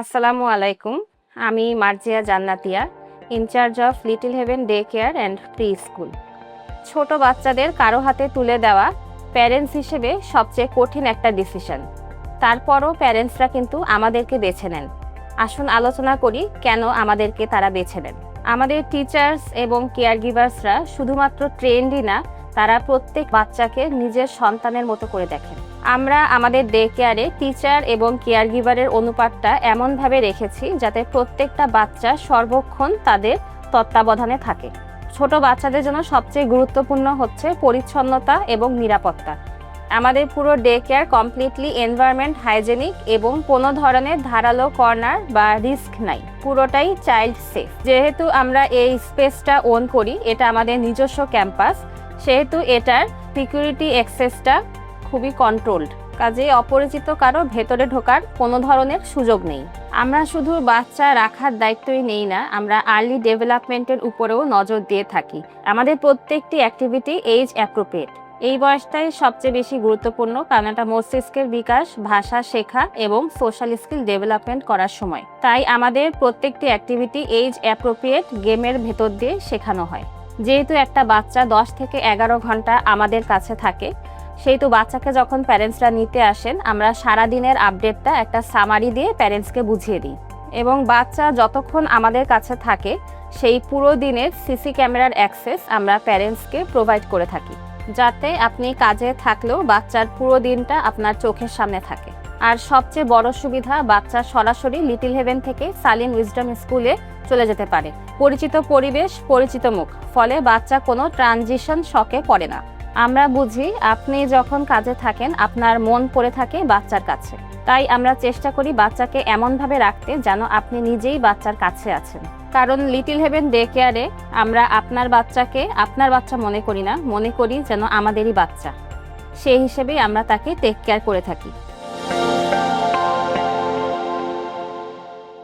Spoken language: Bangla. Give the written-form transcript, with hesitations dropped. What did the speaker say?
আসসালামু আলাইকুম। আমি Marzia Jannatia, incharge of little heaven day care and preschool. ছোট বাচ্চাদের কারো হাতে তুলে দেওয়া প্যারেন্টস হিসেবে সবচেয়ে কঠিন একটা ডিসিশন। তারপরও প্যারেন্টসরা কিন্তু আমাদেরকে বেছে নেন। আসুন আলোচনা করি কেন আমাদেরকে তারা বেছে নেন। আমাদের টিচার্স এবং কেয়ার গিভার্সরা শুধুমাত্র ট্রেন্ডই না, তারা প্রত্যেক বাচ্চাকে নিজের সন্তানের মতো করে দেখেন। আমরা আমাদের ডে কেয়ারে টিচার এবং কেয়ার গিভারের অনুপাতটা এমনভাবে রেখেছি যাতে প্রত্যেকটা বাচ্চা সর্বক্ষণ তাদের তত্ত্বাবধানে থাকে। ছোট বাচ্চাদের জন্য সবচেয়ে গুরুত্বপূর্ণ হচ্ছে পরিচ্ছন্নতা এবং নিরাপত্তা। আমাদের পুরো day care completely environment hygienic এবং কোনো ধরনের ধারালো কর্নার বা রিস্ক নাই, পুরোটাই চাইল্ড সেফ। যেহেতু আমরা এই স্পেসটা ওন করি, এটা আমাদের নিজস্ব ক্যাম্পাস, সেহেতু এটার সিকিউরিটি অ্যাক্সেসটা খুবই কন্ট্রোলড। কাজেই অপরিচিত কারো ভেতরে ঢোকার কোনো ধরনের সুযোগ নেই। আমরা শুধু বাচ্চা রাখার দায়িত্বই নেই না, আমরা আর্লি ডেভেলপমেন্টের উপরেও নজর দিয়ে থাকি। আমাদের প্রত্যেকটি অ্যাক্টিভিটি এজ অ্যাপ্রোপ্রিয়েট। এই বয়সটাই সবচেয়ে বেশি গুরুত্বপূর্ণ, কারণ এটা মস্তিষ্কের বিকাশ, ভাষা শেখা এবং সোশ্যাল স্কিল ডেভেলপমেন্ট করার সময়। তাই আমাদের প্রত্যেকটি অ্যাক্টিভিটি এজ অ্যাপ্রোপ্রিয়েট গেমের ভেতর দিয়ে শেখানো হয়। যেহেতু একটা বাচ্চা 10 থেকে 11 ঘন্টা আমাদের কাছে থাকে, সেহেতু বাচ্চাকে যখন প্যারেন্টসরা নিতে আসেন, আমরা সারাদিনের আপডেটটা একটা সামারি দিয়ে প্যারেন্টসকে বুঝিয়ে দিই। এবং বাচ্চা যতক্ষণ আমাদের কাছে থাকে, সেই পুরো দিনের সিসি ক্যামেরার অ্যাক্সেস আমরা প্যারেন্টসকে প্রোভাইড করে থাকি, যাতে আপনি কাজে থাকলেও বাচ্চার পুরো দিনটা আপনার চোখের সামনে থাকে। আর সবচেয়ে বড় সুবিধা, বাচ্চা সরাসরি লিটল হেভেন থেকে সালিম উইজডম স্কুলে চলে যেতে পারে। পরিচিত পরিবেশ, পরিচিত মুখ, ফলে বাচ্চা কোনো ট্রানজিশন শকে পড়ে না। আমরা বুঝি আপনি যখন কাজে থাকেন, আপনার মন পড়ে থাকে বাচ্চার কাছে। তাই আমরা চেষ্টা করি বাচ্চাকে এমনভাবে রাখতে যেন আপনি নিজেই বাচ্চার কাছে আছেন। কারণ লিটল হেভেন ডে কেয়ারে আমরা আপনার বাচ্চাকে আপনার বাচ্চা মনে করি না, মনে করি যেন আমাদেরই বাচ্চা। সেই হিসেবেই আমরা তাকে টেক কেয়ার করে থাকি।